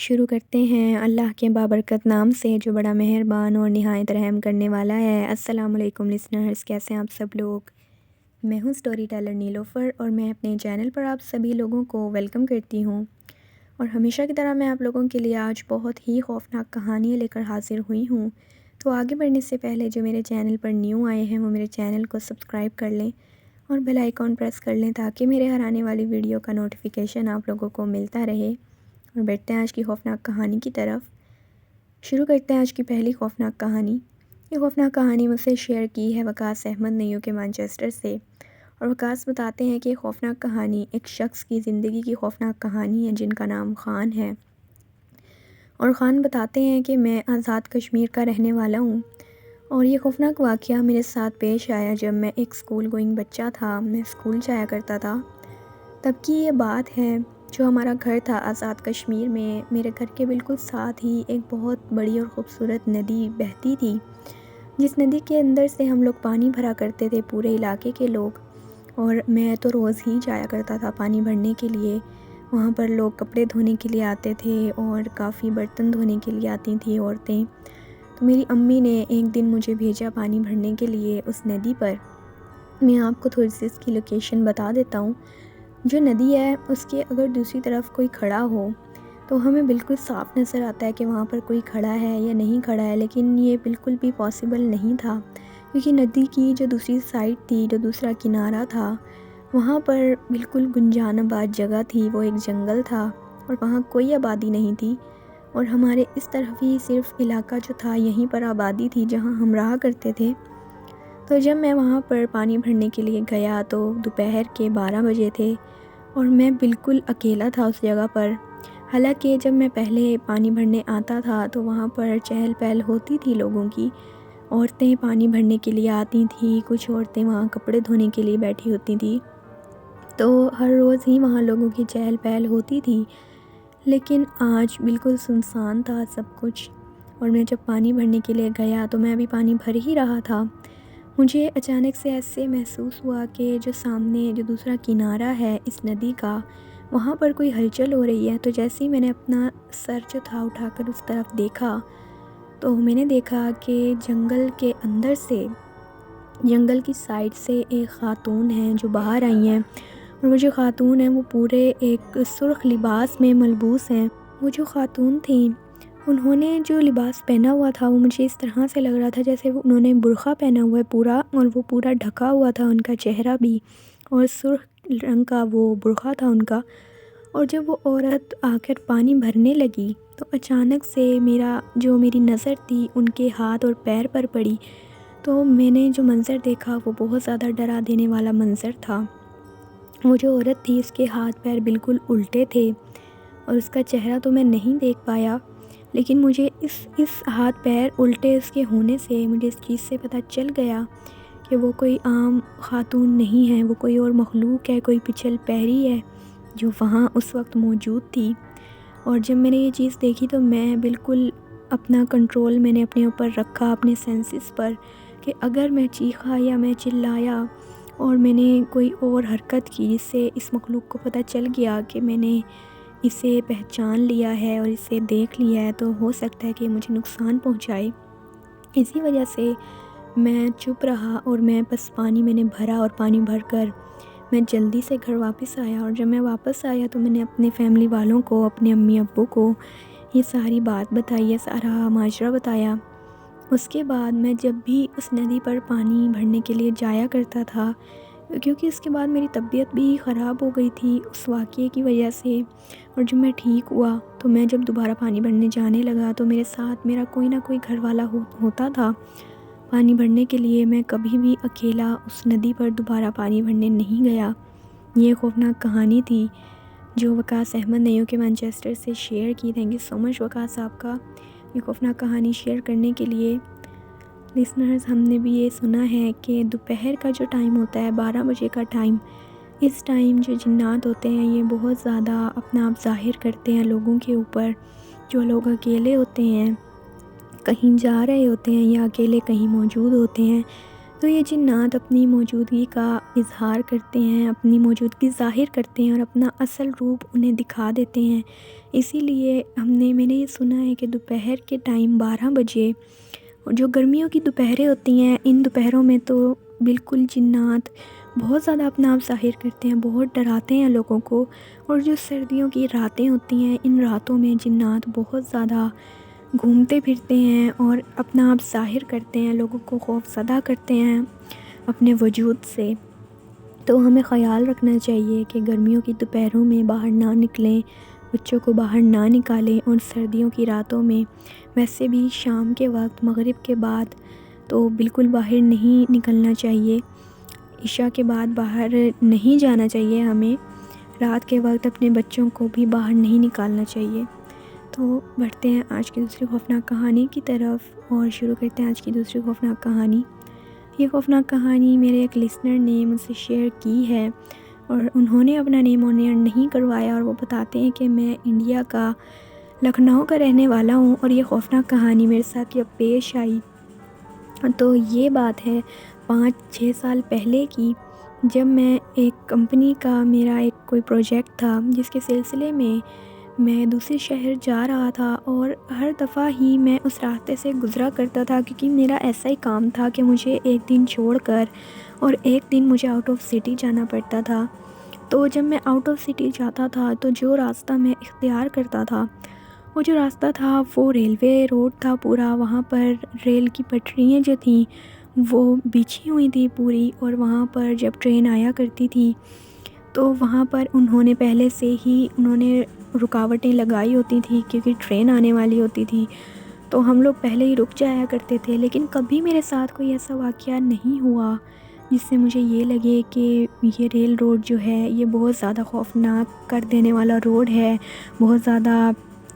شروع کرتے ہیں اللہ کے بابرکت نام سے جو بڑا مہربان اور نہایت رحم کرنے والا ہے۔ السلام علیکم لسنرز، کیسے ہیں آپ سب لوگ؟ میں ہوں سٹوری ٹیلر نیلوفر اور میں اپنے چینل پر آپ سبھی لوگوں کو ویلکم کرتی ہوں، اور ہمیشہ کی طرح میں آپ لوگوں کے لیے آج بہت ہی خوفناک کہانی لے کر حاضر ہوئی ہوں۔ تو آگے بڑھنے سے پہلے جو میرے چینل پر نیو آئے ہیں وہ میرے چینل کو سبسکرائب کر لیں اور بیل آئیکن پریس کر لیں تاکہ میرے ہر آنے والی ویڈیو کا نوٹیفیکیشن آپ لوگوں کو ملتا رہے۔ اور بڑھتے ہیں آج کی خوفناک کہانی کی طرف۔ شروع کرتے ہیں آج کی پہلی خوفناک کہانی۔ یہ خوفناک کہانی مجھ سے شیئر کی ہے وقاص احمد نیو کے مانچسٹر سے، اور وقاص بتاتے ہیں کہ یہ خوفناک کہانی ایک شخص کی زندگی کی خوفناک کہانی ہے جن کا نام خان ہے۔ اور خان بتاتے ہیں کہ میں آزاد کشمیر کا رہنے والا ہوں، اور یہ خوفناک واقعہ میرے ساتھ پیش آیا جب میں ایک اسکول گوئنگ بچہ تھا۔ میں اسکول جایا کرتا تھا، تب کی یہ بات ہے۔ جو ہمارا گھر تھا آزاد کشمیر میں، میرے گھر کے بالکل ساتھ ہی ایک بہت بڑی اور خوبصورت ندی بہتی تھی، جس ندی کے اندر سے ہم لوگ پانی بھرا کرتے تھے پورے علاقے کے لوگ، اور میں تو روز ہی جایا کرتا تھا پانی بھرنے کے لیے۔ وہاں پر لوگ کپڑے دھونے کے لیے آتے تھے اور کافی برتن دھونے کے لیے آتی تھیں عورتیں۔ تو میری امی نے ایک دن مجھے بھیجا پانی بھرنے کے لیے اس ندی پر۔ میں آپ کو تھوڑی سی اس کی لوکیشن بتا دیتا ہوں۔ جو ندی ہے اس کے اگر دوسری طرف کوئی کھڑا ہو تو ہمیں بالکل صاف نظر آتا ہے کہ وہاں پر کوئی کھڑا ہے یا نہیں کھڑا ہے، لیکن یہ بالکل بھی پاسبل نہیں تھا، کیونکہ ندی کی جو دوسری سائڈ تھی، جو دوسرا کنارہ تھا، وہاں پر بالکل گنجان آباد جگہ تھی، وہ ایک جنگل تھا اور وہاں کوئی آبادی نہیں تھی، اور ہمارے اس طرف ہی صرف علاقہ جو تھا یہیں پر آبادی تھی جہاں ہم رہا کرتے تھے۔ تو جب میں وہاں پر پانی بھرنے کے لیے گیا تو دوپہر کے 12 بجے تھے، اور میں بالکل اکیلا تھا اس جگہ پر۔ حالانکہ جب میں پہلے پانی بھرنے آتا تھا تو وہاں پر چہل پہل ہوتی تھی لوگوں کی، عورتیں پانی بھرنے کے لیے آتی تھیں، کچھ عورتیں وہاں کپڑے دھونے کے لیے بیٹھی ہوتی تھیں، تو ہر روز ہی وہاں لوگوں کی چہل پہل ہوتی تھی۔ لیکن آج بالکل سنسان تھا سب کچھ، اور میں جب پانی بھرنے کے لیے گیا تو میں ابھی پانی بھر ہی رہا تھا، مجھے اچانک سے ایسے محسوس ہوا کہ جو سامنے جو دوسرا کنارہ ہے اس ندی کا، وہاں پر کوئی ہلچل ہو رہی ہے۔ تو جیسے ہی میں نے اپنا سر جو تھا اٹھا کر اس طرف دیکھا تو میں نے دیکھا کہ جنگل کے اندر سے، جنگل کی سائڈ سے ایک خاتون ہیں جو باہر آئی ہیں، اور وہ جو خاتون ہیں وہ پورے ایک سرخ لباس میں ملبوس ہیں۔ وہ جو خاتون تھیں انہوں نے جو لباس پہنا ہوا تھا وہ مجھے اس طرح سے لگ رہا تھا جیسے انہوں نے برقع پہنا ہوا ہے پورا، اور وہ پورا ڈھکا ہوا تھا ان کا چہرہ بھی، اور سرخ رنگ کا وہ برقع تھا ان کا۔ اور جب وہ عورت آ کر پانی بھرنے لگی تو اچانک سے میری نظر تھی ان کے ہاتھ اور پیر پر پڑی، تو میں نے جو منظر دیکھا وہ بہت زیادہ ڈرا دینے والا منظر تھا۔ وہ جو عورت تھی اس کے ہاتھ پیر بالکل الٹے تھے، اور اس کا چہرہ تو میں نہیں دیکھ پایا، لیکن مجھے اس ہاتھ پیر الٹے اس کے ہونے سے مجھے اس چیز سے پتہ چل گیا کہ وہ کوئی عام خاتون نہیں ہے، وہ کوئی اور مخلوق ہے، کوئی پچھل پہری ہے جو وہاں اس وقت موجود تھی۔ اور جب میں نے یہ چیز دیکھی تو میں بالکل اپنا کنٹرول میں نے اپنے اوپر رکھا، اپنے سینسز پر، کہ اگر میں چیخا یا میں چلایا اور میں نے کوئی اور حرکت کی جس سے اس مخلوق کو پتہ چل گیا کہ میں نے اسے پہچان لیا ہے اور اسے دیکھ لیا ہے، تو ہو سکتا ہے کہ مجھے نقصان پہنچائے۔ اسی وجہ سے میں چپ رہا، اور میں بس پانی میں نے بھرا، اور پانی بھر کر میں جلدی سے گھر واپس آیا۔ اور جب میں واپس آیا تو میں نے اپنے فیملی والوں کو، اپنے امی ابو کو یہ ساری بات بتائی، یہ سارا ماجرا بتایا۔ اس کے بعد میں جب بھی اس ندی پر پانی بھرنے کے لیے جایا کرتا تھا، کیونکہ اس کے بعد میری طبیعت بھی خراب ہو گئی تھی اس واقعے کی وجہ سے، اور جب میں ٹھیک ہوا تو میں جب دوبارہ پانی بھرنے جانے لگا تو میرے ساتھ میرا کوئی نہ کوئی گھر والا ہوتا تھا پانی بھرنے کے لیے۔ میں کبھی بھی اکیلا اس ندی پر دوبارہ پانی بھرنے نہیں گیا۔ یہ خوفناک کہانی تھی جو وقاص احمد نیو کے مانچسٹر سے شیئر کی۔ تھینک یو سو مچ وقاص صاحب کا یہ خوفناک کہانی شیئر کرنے کے لیے۔ لسنرز، ہم نے بھی یہ سنا ہے کہ دوپہر کا جو ٹائم ہوتا ہے، 12 بجے کا ٹائم، اس ٹائم جو جنات ہوتے ہیں یہ بہت زیادہ اپنا آپ ظاہر کرتے ہیں لوگوں کے اوپر۔ جو لوگ اکیلے ہوتے ہیں، کہیں جا رہے ہوتے ہیں یا اکیلے کہیں موجود ہوتے ہیں، تو یہ جنات اپنی موجودگی کا اظہار کرتے ہیں، اپنی موجودگی ظاہر کرتے ہیں اور اپنا اصل روپ انہیں دکھا دیتے ہیں۔ اسی لیے میں نے یہ سنا ہے کہ دوپہر کے ٹائم 12 بجے جو گرمیوں کی دوپہریں ہوتی ہیں، ان دوپہروں میں تو بالکل جنات بہت زیادہ اپنا آپ ظاہر کرتے ہیں، بہت ڈراتے ہیں لوگوں کو۔ اور جو سردیوں کی راتیں ہوتی ہیں، ان راتوں میں جنات بہت زیادہ گھومتے پھرتے ہیں اور اپنا آپ ظاہر کرتے ہیں، لوگوں کو خوف زدہ کرتے ہیں اپنے وجود سے۔ تو ہمیں خیال رکھنا چاہیے کہ گرمیوں کی دوپہروں میں باہر نہ نکلیں، بچوں کو باہر نہ نکالیں، اور سردیوں کی راتوں میں ویسے بھی شام کے وقت مغرب کے بعد تو بالکل باہر نہیں نکلنا چاہیے، عشاء کے بعد باہر نہیں جانا چاہیے، ہمیں رات کے وقت اپنے بچوں کو بھی باہر نہیں نکالنا چاہیے۔ تو بڑھتے ہیں آج کی دوسری خوفناک کہانی کی طرف اور شروع کرتے ہیں آج کی دوسری خوفناک کہانی۔ یہ خوفناک کہانی میرے ایک لسنر نے مجھ سے شیئر کی ہے اور انہوں نے اپنا نیم آن ایئر نہیں کروایا، اور وہ بتاتے ہیں کہ میں انڈیا کا لکھنؤ کا رہنے والا ہوں اور یہ خوفناک کہانی میرے ساتھ جب پیش آئی تو یہ بات ہے 5-6 سال پہلے کی، جب میں ایک کمپنی کا میرا ایک کوئی پروجیکٹ تھا جس کے سلسلے میں دوسرے شہر جا رہا تھا، اور ہر دفعہ ہی میں اس راستے سے گزرا کرتا تھا کیونکہ میرا ایسا ہی کام تھا کہ مجھے ایک دن چھوڑ کر اور ایک دن مجھے آؤٹ آف سٹی جانا پڑتا تھا۔ تو جب میں آؤٹ آف سٹی جاتا تھا تو جو راستہ میں اختیار کرتا تھا، وہ جو راستہ تھا وہ ریلوے روڈ تھا پورا، وہاں پر ریل کی پٹریاں جو تھیں وہ بچھی ہوئی تھی پوری، اور وہاں پر جب ٹرین آیا کرتی تھی تو وہاں پر انہوں نے پہلے سے ہی رکاوٹیں لگائی ہوتی تھیں کیونکہ ٹرین آنے والی ہوتی تھی، تو ہم لوگ پہلے ہی رک جایا کرتے تھے۔ لیکن کبھی میرے ساتھ کوئی ایسا واقعہ نہیں ہوا جس سے مجھے یہ لگے کہ یہ ریل روڈ جو ہے یہ بہت زیادہ خوفناک کر دینے والا روڈ ہے، بہت زیادہ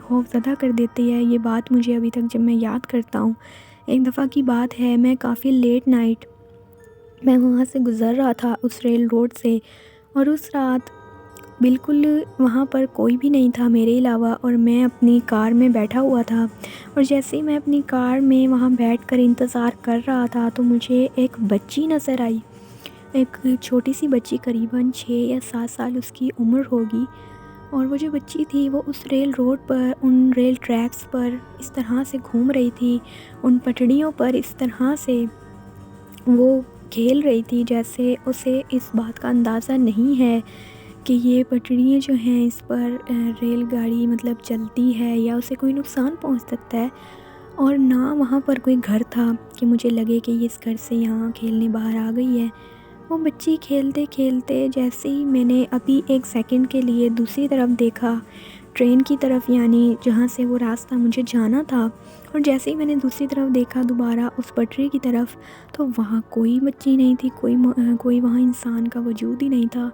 خوف زدہ کر دیتی ہے۔ یہ بات مجھے ابھی تک جب میں یاد کرتا ہوں، ایک دفعہ کی بات ہے، میں کافی لیٹ نائٹ میں وہاں سے گزر رہا تھا اس ریل روڈ سے، اور اس رات بالکل وہاں پر کوئی بھی نہیں تھا میرے علاوہ، اور میں اپنی کار میں بیٹھا ہوا تھا، اور جیسے ہی میں اپنی کار میں وہاں بیٹھ کر انتظار کر رہا تھا تو مجھے ایک بچی نظر آئی، ایک چھوٹی سی بچی، قریباً 6 یا 7 سال اس کی عمر ہوگی، اور وہ جو بچی تھی وہ اس ریل روڈ پر، ان ریل ٹریکس پر اس طرح سے گھوم رہی تھی، ان پٹڑیوں پر اس طرح سے وہ کھیل رہی تھی جیسے اسے اس بات کا اندازہ نہیں ہے کہ یہ پٹڑیاں جو ہیں اس پر ریل گاڑی مطلب چلتی ہے یا اسے کوئی نقصان پہنچ سکتا ہے، اور نہ وہاں پر کوئی گھر تھا کہ مجھے لگے کہ یہ اس گھر سے یہاں کھیلنے باہر آ گئی ہے۔ وہ بچی کھیلتے کھیلتے جیسے ہی میں نے ابھی 1 سیکنڈ کے لیے دوسری طرف دیکھا، ٹرین کی طرف، یعنی جہاں سے وہ راستہ مجھے جانا تھا، اور جیسے ہی میں نے دوسری طرف دیکھا دوبارہ اس پٹری کی طرف، تو وہاں کوئی بچی نہیں تھی، کوئی وہاں انسان کا وجود ہی نہیں تھا۔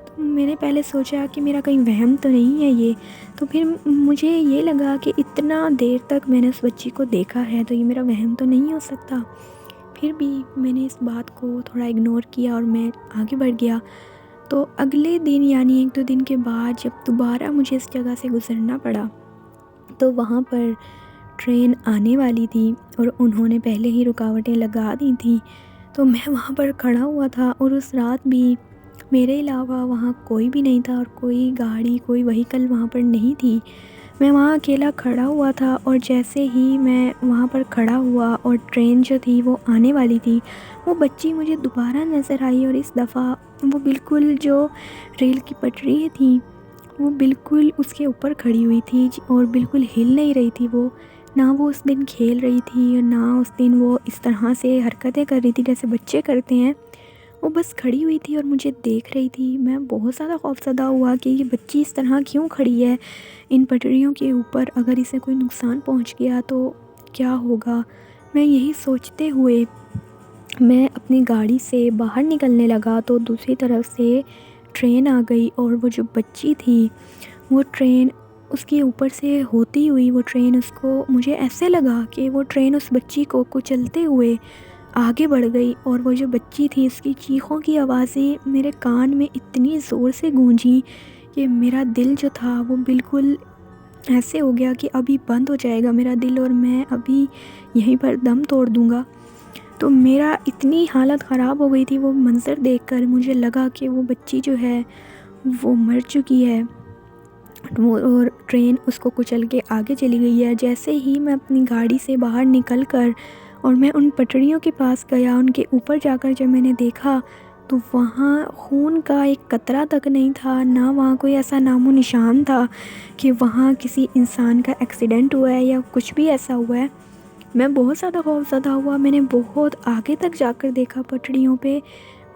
تو میں نے پہلے سوچا کہ میرا کہیں وہم تو نہیں ہے یہ، تو پھر مجھے یہ لگا کہ اتنا دیر تک میں نے اس بچی کو دیکھا ہے تو یہ میرا وہم تو نہیں ہو سکتا۔ پھر بھی میں نے اس بات کو تھوڑا اگنور کیا اور میں آگے بڑھ گیا۔ تو اگلے دن یعنی 1-2 دن کے بعد جب دوبارہ مجھے اس جگہ سے گزرنا پڑا تو وہاں پر ٹرین آنے والی تھی اور انہوں نے پہلے ہی رکاوٹیں لگا دی تھیں، تو میں وہاں پر کھڑا ہوا تھا، اور اس رات بھی میرے علاوہ وہاں کوئی بھی نہیں تھا اور کوئی گاڑی، کوئی وہیکل وہاں پر نہیں تھی۔ میں وہاں اکیلا کھڑا ہوا تھا، اور جیسے ہی میں وہاں پر کھڑا ہوا اور ٹرین جو تھی وہ آنے والی تھی، وہ بچی مجھے دوبارہ نظر آئی، اور اس دفعہ وہ بالکل جو ریل کی پٹری تھیں وہ بالکل اس کے اوپر کھڑی ہوئی تھی اور بالکل ہل نہیں رہی تھی۔ وہ نہ وہ اس دن کھیل رہی تھی اور نہ اس دن وہ اس طرح سے حرکتیں کر رہی تھی جیسے بچے کرتے ہیں، وہ بس کھڑی ہوئی تھی اور مجھے دیکھ رہی تھی۔ میں بہت زیادہ خوفزدہ ہوا کہ یہ بچی اس طرح کیوں کھڑی ہے ان پٹریوں کے اوپر، اگر اسے کوئی نقصان پہنچ گیا تو کیا ہوگا۔ میں یہی سوچتے ہوئے میں اپنی گاڑی سے باہر نکلنے لگا تو دوسری طرف سے ٹرین آ گئی، اور وہ جو بچی تھی وہ ٹرین اس کے اوپر سے ہوتی ہوئی، وہ ٹرین اس کو، مجھے ایسے لگا کہ وہ ٹرین اس بچی کو کچلتے ہوئے آگے بڑھ گئی، اور وہ جو بچی تھی اس کی چیخوں کی آوازیں میرے کان میں اتنی زور سے گونجیں کہ میرا دل جو تھا وہ بالکل ایسے ہو گیا کہ ابھی بند ہو جائے گا میرا دل اور میں ابھی یہیں پر دم توڑ دوں گا۔ تو میرا اتنی حالت خراب ہو گئی تھی وہ منظر دیکھ کر، مجھے لگا کہ وہ بچی جو ہے وہ مر چکی ہے، اور ٹرین اس کو کچل کے آگے چلی گئی ہے۔ جیسے ہی میں اپنی گاڑی سے باہر نکل کر اور میں ان پٹریوں کے پاس گیا، ان کے اوپر جا کر جب میں نے دیکھا تو وہاں خون کا ایک قطرہ تک نہیں تھا، نہ وہاں کوئی ایسا نام و نشان تھا کہ وہاں کسی انسان کا ایکسیڈنٹ ہوا ہے یا کچھ بھی ایسا ہوا ہے۔ میں بہت زیادہ خوفزدہ ہوا، میں نے بہت آگے تک جا کر دیکھا پٹریوں پہ،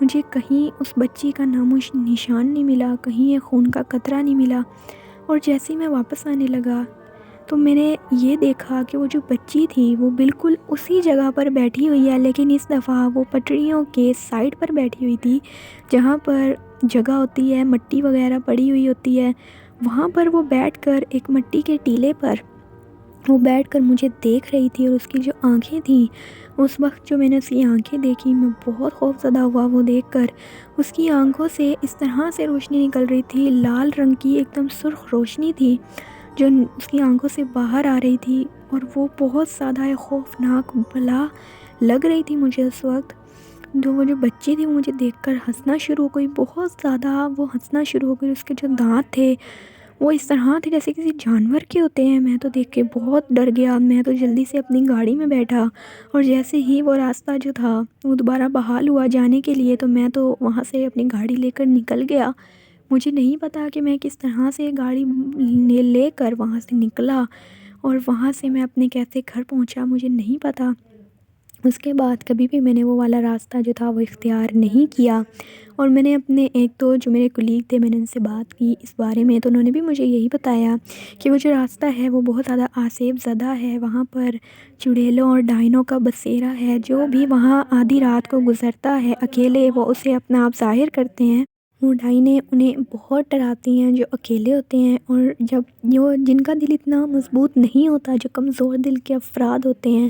مجھے کہیں اس بچی کا نام و نشان نہیں ملا، کہیں یہ خون کا قطرہ نہیں ملا۔ اور جیسے ہی میں واپس آنے لگا تو میں نے یہ دیکھا کہ وہ جو بچی تھی وہ بالکل اسی جگہ پر بیٹھی ہوئی ہے، لیکن اس دفعہ وہ پٹریوں کے سائڈ پر بیٹھی ہوئی تھی، جہاں پر جگہ ہوتی ہے مٹی وغیرہ پڑی ہوئی ہوتی ہے، وہاں پر وہ بیٹھ کر ایک مٹی کے ٹیلے پر وہ بیٹھ کر مجھے دیکھ رہی تھی۔ اور اس کی جو آنکھیں تھیں، اس وقت جو میں نے اس کی آنکھیں دیکھی میں بہت خوفزدہ ہوا وہ دیکھ کر۔ اس کی آنکھوں سے اس طرح سے روشنی نکل رہی تھی، لال رنگ کی ایک دم سرخ روشنی تھی جو اس کی آنکھوں سے باہر آ رہی تھی، اور وہ بہت زیادہ خوفناک بلا لگ رہی تھی مجھے اس وقت۔ وہ جو بچی تھی وہ مجھے دیکھ کر ہنسنا شروع ہو گئی، بہت زیادہ وہ ہنسنا شروع ہو گئی۔ اس کے جو دانت تھے وہ اس طرح تھے جیسے کسی جانور کے ہوتے ہیں۔ میں تو دیکھ کے بہت ڈر گیا، میں تو جلدی سے اپنی گاڑی میں بیٹھا، اور جیسے ہی وہ راستہ جو تھا وہ دوبارہ بحال ہوا جانے کے لیے تو میں تو وہاں سے اپنی گاڑی لے کر نکل گیا۔ مجھے نہیں پتا کہ میں کس طرح سے گاڑی لے کر وہاں سے نکلا، اور وہاں سے میں اپنے کیسے گھر پہنچا مجھے نہیں پتا۔ اس کے بعد کبھی بھی میں نے وہ والا راستہ جو تھا وہ اختیار نہیں کیا، اور میں نے اپنے ایک دو جو میرے کولیگ تھے میں نے ان سے بات کی اس بارے میں، تو انہوں نے بھی مجھے یہی بتایا کہ وہ جو راستہ ہے وہ بہت زیادہ آسیب زدہ ہے، وہاں پر چڑیلوں اور ڈائنوں کا بسیرا ہے، جو بھی وہاں آدھی رات کو گزرتا ہے اکیلے وہ اسے اپنا آپ ظاہر کرتے ہیں۔ وہ ڈائنیں انہیں بہت ڈراتی ہیں جو اکیلے ہوتے ہیں، اور جن کا دل اتنا مضبوط نہیں ہوتا، جو کمزور دل کے افراد ہوتے ہیں،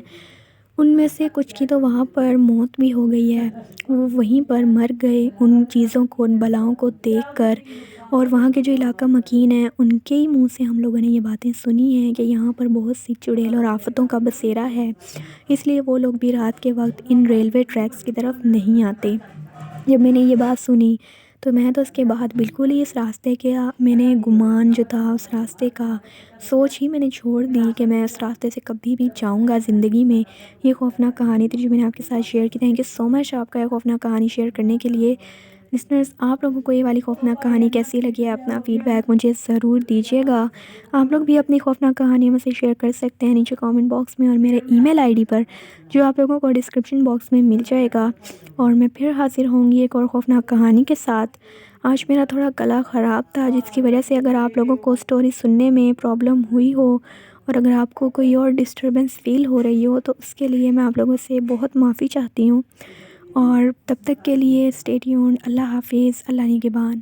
ان میں سے کچھ کی تو وہاں پر موت بھی ہو گئی ہے، وہ وہیں پر مر گئے ان چیزوں کو، ان بلاؤں کو دیکھ کر۔ اور وہاں کے جو علاقہ مکین ہیں ان کے ہی منہ سے ہم لوگوں نے یہ باتیں سنی ہیں کہ یہاں پر بہت سی چڑیل اور آفتوں کا بسیرا ہے، اس لیے وہ لوگ بھی رات کے وقت ان ریلوے ٹریکس کی طرف نہیں آتے۔ جب میں نے یہ بات سنی تو میں تو اس کے بعد بالکل ہی اس راستے کا میں نے گمان جو تھا اس راستے کا سوچ ہی میں نے چھوڑ دی کہ میں اس راستے سے کبھی بھی جاؤں گا زندگی میں۔ یہ خوفناک کہانی تھی جو میں نے آپ کے ساتھ شیئر کی۔ تھینک یو سو مچ آپ کا یہ خوفناک کہانی شیئر کرنے کے لیے۔ لسنرز، آپ لوگوں کو یہ والی خوفناک کہانی کیسی لگی ہے اپنا فیڈ بیک مجھے ضرور دیجیے گا۔ آپ لوگ بھی اپنی خوفناک کہانی مجھ سے شیئر کر سکتے ہیں نیچے کامنٹ باکس میں، اور میرے ای میل آئی ڈی پر جو آپ لوگوں کو ڈسکرپشن باکس میں مل جائے گا۔ اور میں پھر حاضر ہوں گی ایک اور خوفناک کہانی کے ساتھ۔ آج میرا تھوڑا گلا خراب تھا جس کی وجہ سے اگر آپ لوگوں کو سٹوری سننے میں پرابلم ہوئی ہو، اور اگر آپ کو کوئی اور ڈسٹربنس فیل ہو رہی ہو تو اس کے لیے میں آپ لوگوں سے بہت معافی چاہتی ہوں، اور تب تک کے لیے اسٹے ٹیونڈ۔ اللہ حافظ، اللہ نگہبان۔